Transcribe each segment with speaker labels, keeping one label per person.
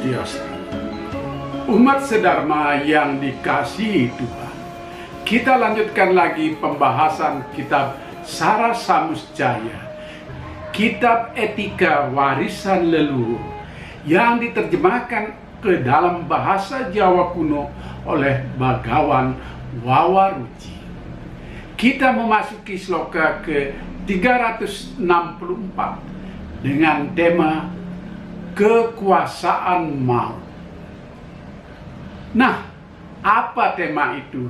Speaker 1: Swastiastu. Umat sedharma yang dikasihi Tuhan, kita lanjutkan lagi pembahasan kitab Sara Samusjaya, kitab etika warisan leluhur yang diterjemahkan ke dalam bahasa Jawa kuno oleh Bagawan Wawaruci. Kita memasuki sloka ke 364 dengan tema kekuasaan maut. Nah, apa tema itu?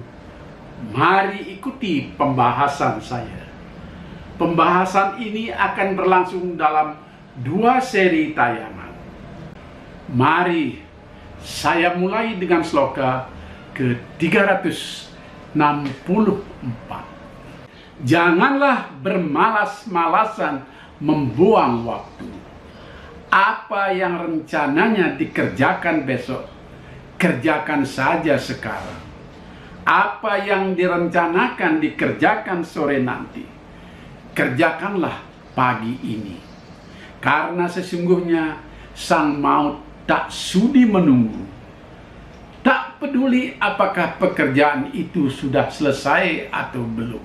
Speaker 1: Mari ikuti pembahasan saya. Pembahasan ini akan berlangsung dalam 2 seri tayangan. Mari saya mulai dengan sloka ke 364. Janganlah bermalas-malasan membuang waktu. Apa yang rencananya dikerjakan besok, kerjakan saja sekarang. Apa yang direncanakan dikerjakan sore nanti, kerjakanlah pagi ini. Karena sesungguhnya sang maut tak sudi menunggu. Tak peduli apakah pekerjaan itu sudah selesai atau belum.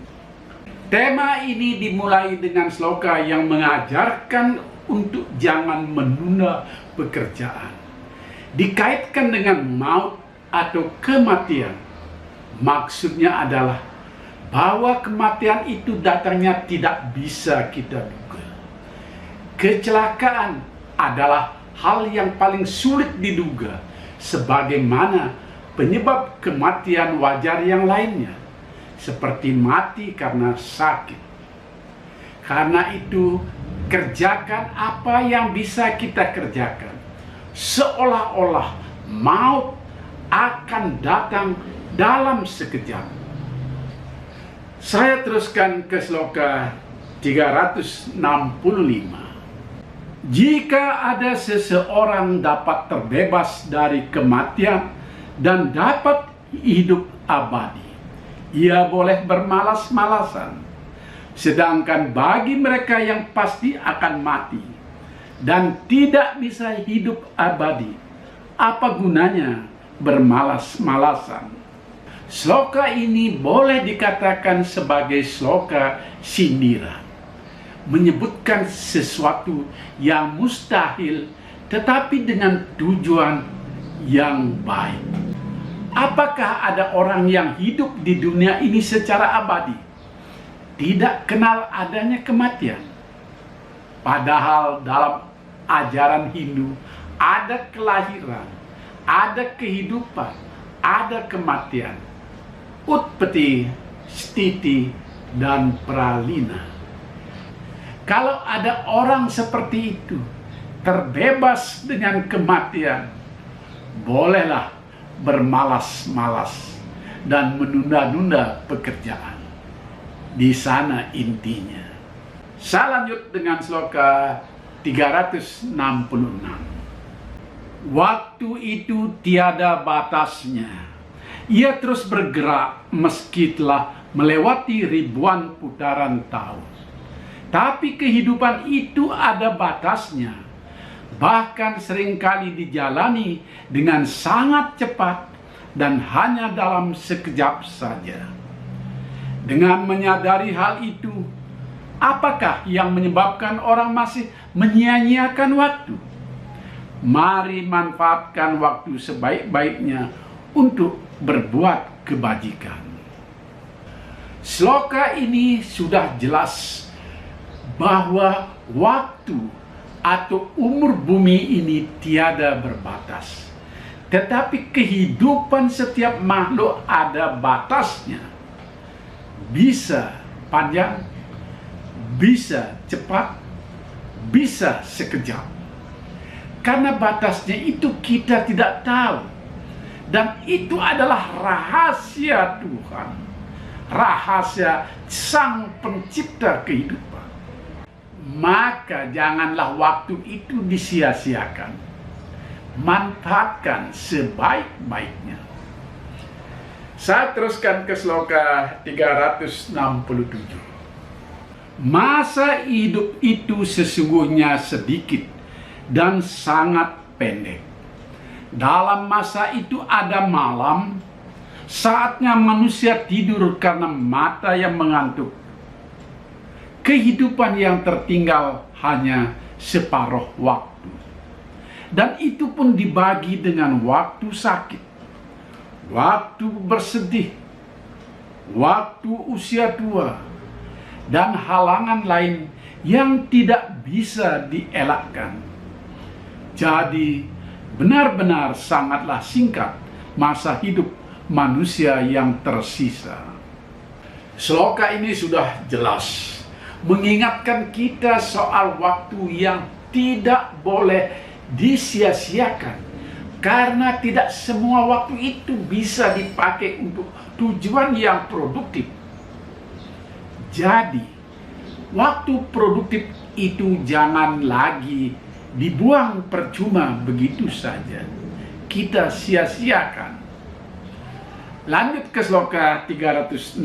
Speaker 1: Tema ini dimulai dengan sloka yang mengajarkan untuk jangan menunda pekerjaan. Dikaitkan dengan maut atau kematian. Maksudnya adalah bahwa kematian itu datangnya tidak bisa kita duga. Kecelakaan adalah hal yang paling sulit diduga, sebagaimana penyebab kematian wajar yang lainnya, seperti mati karena sakit. Karena itu, kerjakan apa yang bisa kita kerjakan, seolah-olah maut akan datang dalam sekejap. Saya teruskan ke sloka 365. Jika ada seseorang dapat terbebas dari kematian dan dapat hidup abadi, ia boleh bermalas-malasan. Sedangkan bagi mereka yang pasti akan mati dan tidak bisa hidup abadi, apa gunanya bermalas-malasan? Sloka ini boleh dikatakan sebagai sloka sindiran, menyebutkan sesuatu yang mustahil tetapi dengan tujuan yang baik. Apakah ada orang yang hidup di dunia ini secara abadi, tidak kenal adanya kematian? Padahal dalam ajaran Hindu ada kelahiran, ada kehidupan, ada kematian. Utpati, stiti, dan pralina. Kalau ada orang seperti itu, terbebas dengan kematian, bolehlah bermalas-malas dan menunda-nunda pekerjaan. Di sana intinya. Saya lanjut dengan sloka 366. Waktu itu tiada batasnya. Ia terus bergerak meski telah melewati ribuan putaran tahun. Tapi kehidupan itu ada batasnya. Bahkan seringkali dijalani dengan sangat cepat dan hanya dalam sekejap saja. Dengan menyadari hal itu, apakah yang menyebabkan orang masih menyia-nyiakan waktu? Mari manfaatkan waktu sebaik-baiknya untuk berbuat kebajikan. Sloka ini sudah jelas bahwa waktu atau umur bumi ini tiada berbatas. Tetapi kehidupan setiap makhluk ada batasnya. Bisa panjang, bisa cepat, bisa sekejap. Karena batasnya itu kita tidak tahu. Dan itu adalah rahasia Tuhan. Rahasia Sang Pencipta kehidupan. Maka janganlah waktu itu disia-siakan. Manfaatkan sebaik-baiknya. Saya teruskan ke sloka 367. Masa hidup itu sesungguhnya sedikit dan sangat pendek. Dalam masa itu ada malam, saatnya manusia tidur karena mata yang mengantuk. Kehidupan yang tertinggal hanya separuh waktu. Dan itu pun dibagi dengan waktu sakit, waktu bersedih, waktu usia tua, dan halangan lain yang tidak bisa dielakkan. Jadi, benar-benar sangatlah singkat masa hidup manusia yang tersisa. Sloka ini sudah jelas mengingatkan kita soal waktu yang tidak boleh disia-siakan, karena tidak semua waktu itu bisa dipakai untuk tujuan yang produktif. Jadi, waktu produktif itu jangan lagi dibuang percuma begitu saja. Kita sia-siakan. Lanjut ke sloka 368.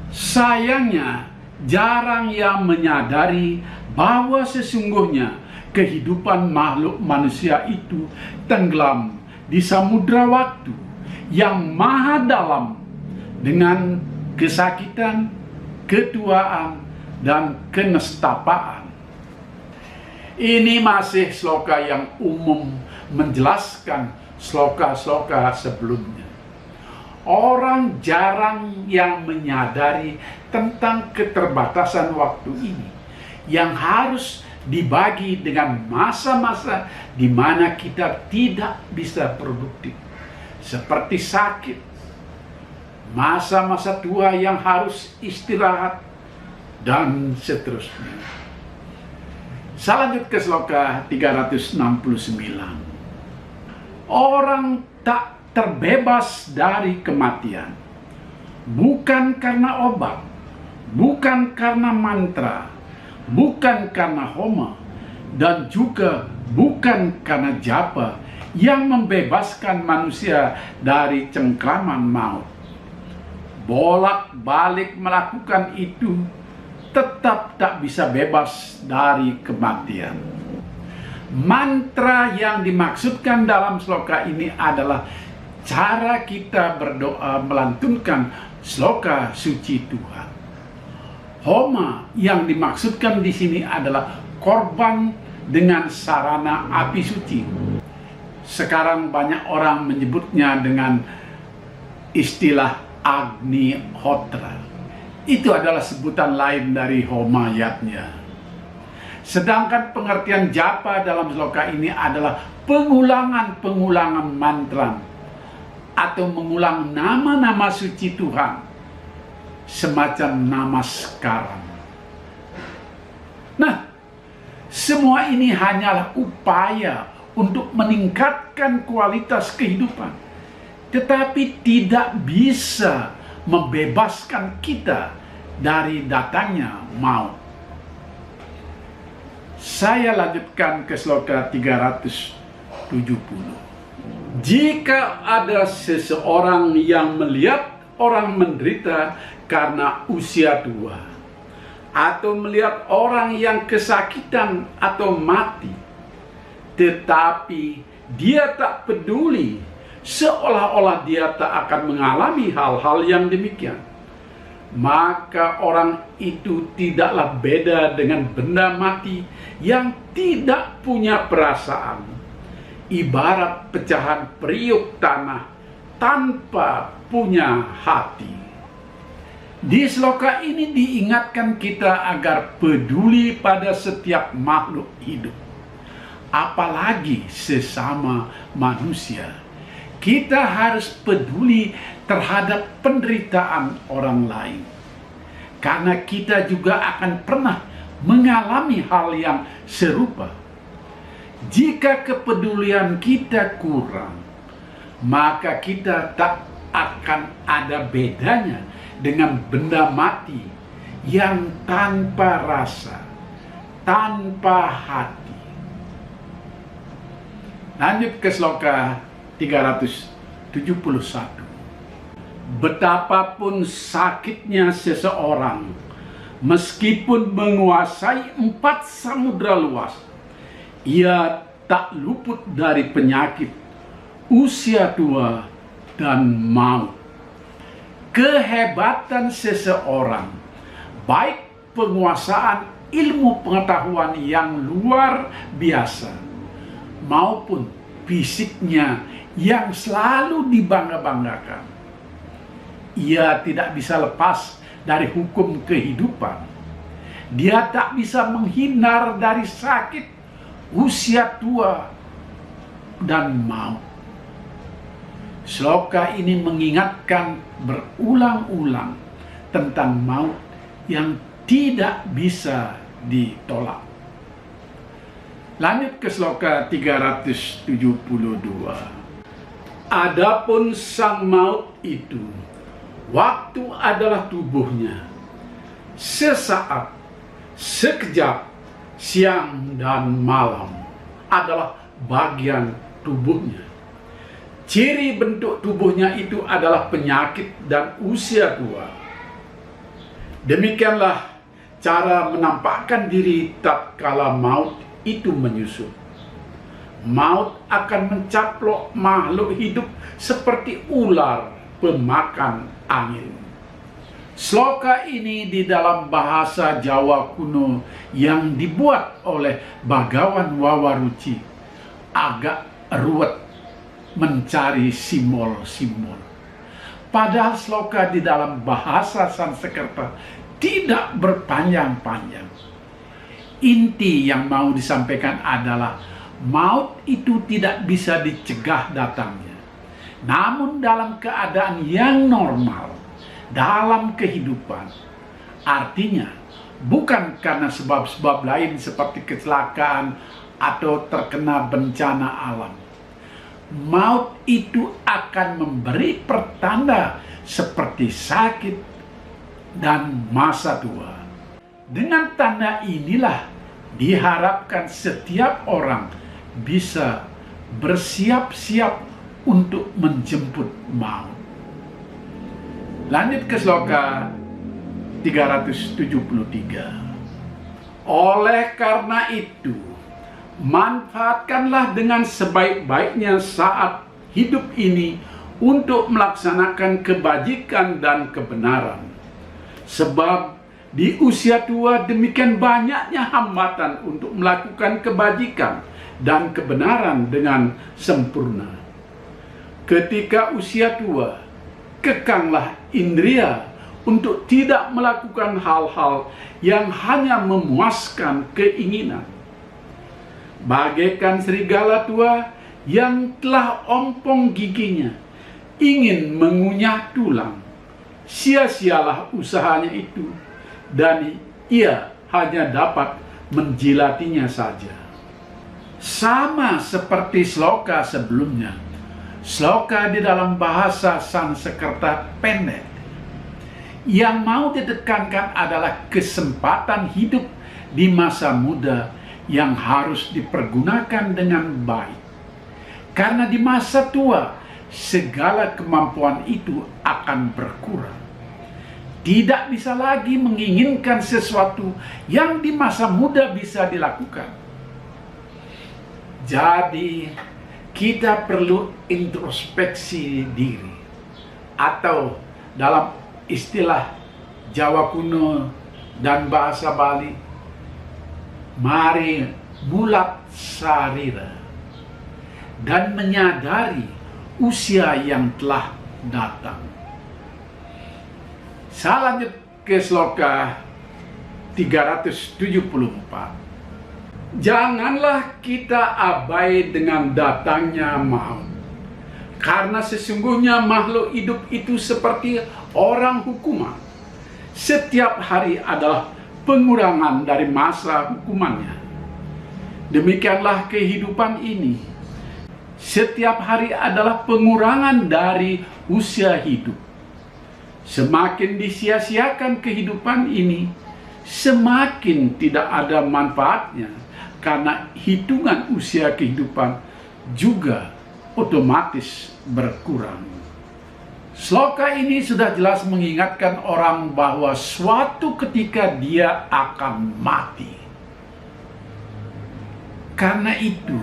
Speaker 1: Sayangnya, jarang yang menyadari bahwa sesungguhnya kehidupan makhluk manusia itu tenggelam di samudra waktu yang maha dalam dengan kesakitan, ketuaan, dan kenestapaan. Ini masih sloka yang umum menjelaskan sloka-sloka sebelumnya. Orang jarang yang menyadari tentang keterbatasan waktu ini yang harus dibagi dengan masa-masa di mana kita tidak bisa produktif, seperti sakit, masa-masa tua yang harus istirahat, dan seterusnya. Lanjut ke sloka 369. Orang tak terbebas dari kematian, bukan karena obat, bukan karena mantra, bukan karena homa, dan juga bukan karena japa yang membebaskan manusia dari cengkraman maut. Bolak-balik melakukan itu tetap tak bisa bebas dari kematian. Mantra yang dimaksudkan dalam sloka ini adalah cara kita berdoa melantunkan sloka suci Tuhan. Homa yang dimaksudkan di sini adalah korban dengan sarana api suci. Sekarang banyak orang menyebutnya dengan istilah Agnihotra. Itu adalah sebutan lain dari Homayatnya. Sedangkan pengertian japa dalam sloka ini adalah pengulangan-pengulangan mantra atau mengulang nama-nama suci Tuhan, semacam namaskaram. Nah, semua ini hanyalah upaya untuk meningkatkan kualitas kehidupan, tetapi tidak bisa membebaskan kita dari datangnya maut. Saya lanjutkan ke sloka 370. Jika ada seseorang yang melihat orang menderita karena usia tua, atau melihat orang yang kesakitan atau mati, tetapi dia tak peduli, seolah-olah dia tak akan mengalami hal-hal yang demikian, maka orang itu tidaklah beda dengan benda mati yang tidak punya perasaan, ibarat pecahan periuk tanah tanpa punya hati. Di sloka ini diingatkan kita agar peduli pada setiap makhluk hidup, apalagi sesama manusia. Kita harus peduli terhadap penderitaan orang lain, karena kita juga akan pernah mengalami hal yang serupa. Jika kepedulian kita kurang, maka kita tak akan ada bedanya dengan benda mati yang tanpa rasa, tanpa hati. Lanjut ke sloka 371. Betapapun sakitnya seseorang, meskipun menguasai 4 samudra luas, ia tak luput dari penyakit, usia tua, dan maut. Kehebatan seseorang, baik penguasaan ilmu pengetahuan yang luar biasa, maupun fisiknya yang selalu dibangga-banggakan, ia tidak bisa lepas dari hukum kehidupan. Dia tak bisa menghindar dari sakit, usia tua, dan maut. Sloka ini mengingatkan berulang-ulang tentang maut yang tidak bisa ditolak. Lanjut ke sloka 372. Adapun sang maut itu, waktu adalah tubuhnya, sesaat, sekejap, siang dan malam adalah bagian tubuhnya. Ciri bentuk tubuhnya itu adalah penyakit dan usia tua. Demikianlah cara menampakkan diri tatkala maut itu menyusup. Maut akan mencaplok makhluk hidup seperti ular pemakan angin. Sloka ini di dalam bahasa Jawa kuno yang dibuat oleh Bagawan Wawaruci agak ruwet mencari simbol-simbol. Padahal sloka di dalam bahasa Sanskerta tidak berpanjang-panjang. Inti yang mau disampaikan adalah maut itu tidak bisa dicegah datangnya. Namun dalam keadaan yang normal, dalam kehidupan, artinya bukan karena sebab-sebab lain seperti kecelakaan atau terkena bencana alam. Maut itu akan memberi pertanda seperti sakit dan masa tua. Dengan tanda inilah diharapkan setiap orang bisa bersiap-siap untuk menjemput maut. Lanjut ke sloka 373. Oleh karena itu, manfaatkanlah dengan sebaik-baiknya saat hidup ini untuk melaksanakan kebajikan dan kebenaran. Sebab di usia tua demikian banyaknya hambatan untuk melakukan kebajikan dan kebenaran dengan sempurna. Ketika usia tua, kekanglah indria untuk tidak melakukan hal-hal yang hanya memuaskan keinginan. Bagaikan serigala tua yang telah ompong giginya, ingin mengunyah tulang, sia-sialah usahanya itu, dan ia hanya dapat menjilatinya saja. Sama seperti sloka sebelumnya, sloka di dalam bahasa Sanskerta pendek. Yang mau ditekankan adalah kesempatan hidup di masa muda yang harus dipergunakan dengan baik. Karena di masa tua, segala kemampuan itu akan berkurang. Tidak bisa lagi menginginkan sesuatu yang di masa muda bisa dilakukan. Jadi, kita perlu introspeksi diri. Atau dalam istilah Jawa kuno dan bahasa Bali, mari bulat sarira dan menyadari usia yang telah datang. Saya lanjut ke sloka 374. Janganlah kita abai dengan datangnya maut, karena sesungguhnya makhluk hidup itu seperti orang hukuman. Setiap hari adalah pengurangan dari masa hukumannya. Demikianlah kehidupan ini. Setiap hari adalah pengurangan dari usia hidup. Semakin disia-siakan kehidupan ini, semakin tidak ada manfaatnya, karena hitungan usia kehidupan juga otomatis berkurang. Sloka ini sudah jelas mengingatkan orang bahwa suatu ketika dia akan mati. Karena itu,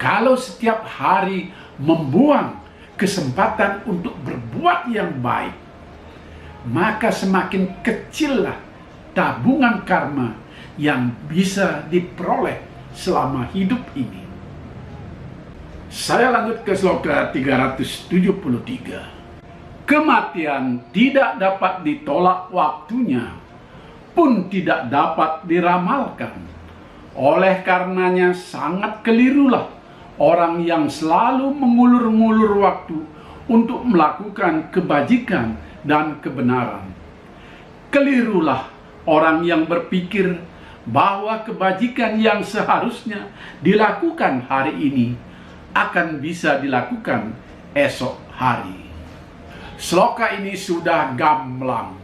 Speaker 1: Kalau setiap hari membuang kesempatan untuk berbuat yang baik, maka semakin kecillah tabungan karma yang bisa diperoleh selama hidup ini. Saya lanjut ke sloka 373. Kematian tidak dapat ditolak waktunya, pun tidak dapat diramalkan. Oleh karenanya sangat kelirulah orang yang selalu mengulur-ngulur waktu untuk melakukan kebajikan dan kebenaran. Kelirulah orang yang berpikir bahwa kebajikan yang seharusnya dilakukan hari ini akan bisa dilakukan esok hari. Sloka ini sudah gamblang,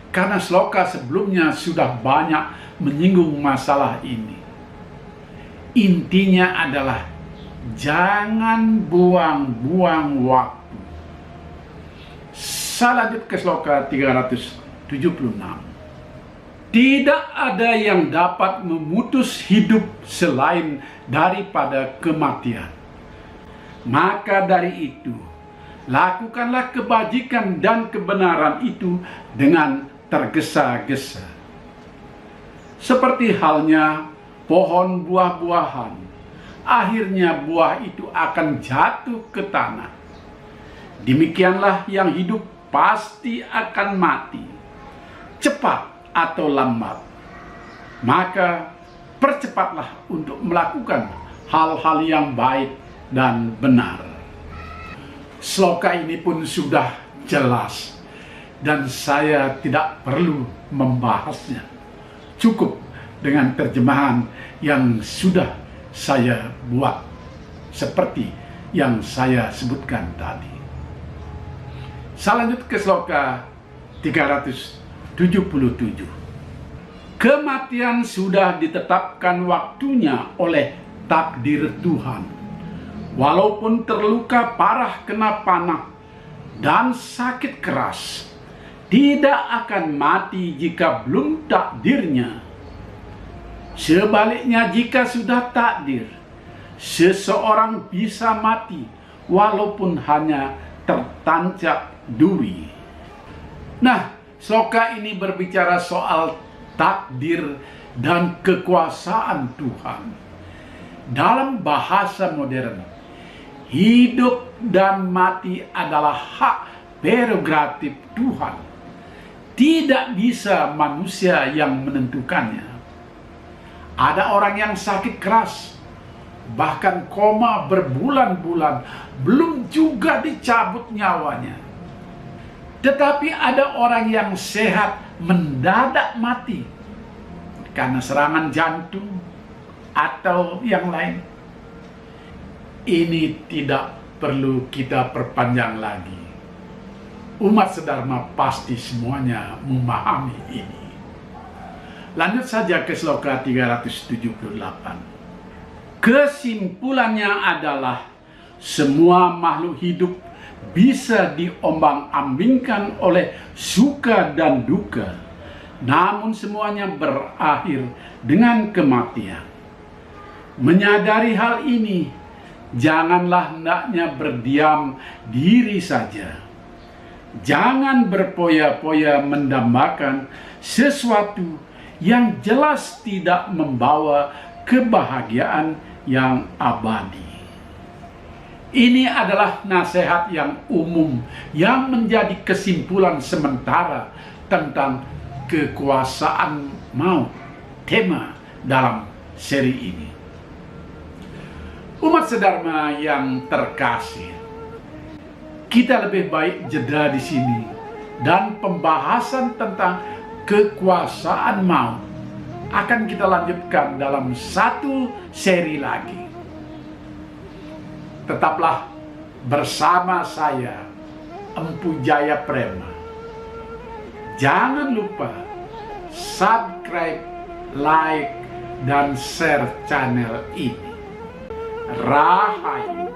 Speaker 1: karena sloka sebelumnya sudah banyak menyinggung masalah ini. Intinya adalah jangan buang-buang waktu. Saya lanjut ke sloka 376. Tidak ada yang dapat memutus hidup selain daripada kematian. Maka dari itu, lakukanlah kebajikan dan kebenaran itu dengan tergesa-gesa. Seperti halnya pohon buah-buahan, akhirnya buah itu akan jatuh ke tanah. Demikianlah yang hidup pasti akan mati, cepat atau lambat. Maka percepatlah untuk melakukan hal-hal yang baik dan benar. Sloka ini pun sudah jelas dan saya tidak perlu membahasnya. Cukup dengan terjemahan yang sudah saya buat seperti yang saya sebutkan tadi. Saya lanjut ke sloka 377. Kematian sudah ditetapkan waktunya oleh takdir Tuhan. Walaupun terluka parah kena panah dan sakit keras, tidak akan mati jika belum takdirnya. Sebaliknya, jika sudah takdir, seseorang bisa mati walaupun hanya tertancap duri. Nah, sloka ini berbicara soal takdir dan kekuasaan Tuhan. Dalam bahasa modern, hidup dan mati adalah hak prerogatif Tuhan. Tidak bisa manusia yang menentukannya. Ada orang yang sakit keras, bahkan koma berbulan-bulan, belum juga dicabut nyawanya. Tetapi ada orang yang sehat mendadak mati karena serangan jantung atau yang lain. Ini tidak perlu kita perpanjang lagi. Umat sedharma pasti semuanya memahami ini. Lanjut saja ke sloka 378. Kesimpulannya adalah semua makhluk hidup bisa diombang-ambingkan oleh suka dan duka, namun semuanya berakhir dengan kematian. Menyadari hal ini, janganlah hendaknya berdiam diri saja. Jangan berpoya-poya mendambakan sesuatu yang jelas tidak membawa kebahagiaan yang abadi. Ini adalah nasihat yang umum yang menjadi kesimpulan sementara tentang kekuasaan maut, tema dalam seri ini. Umat sedharma yang terkasih, kita lebih baik jeda di sini dan pembahasan tentang kekuasaan maut akan kita lanjutkan dalam satu seri lagi. Tetaplah bersama saya, Empu Jaya Prema. Jangan lupa subscribe, like, dan share channel ini. Rahayu.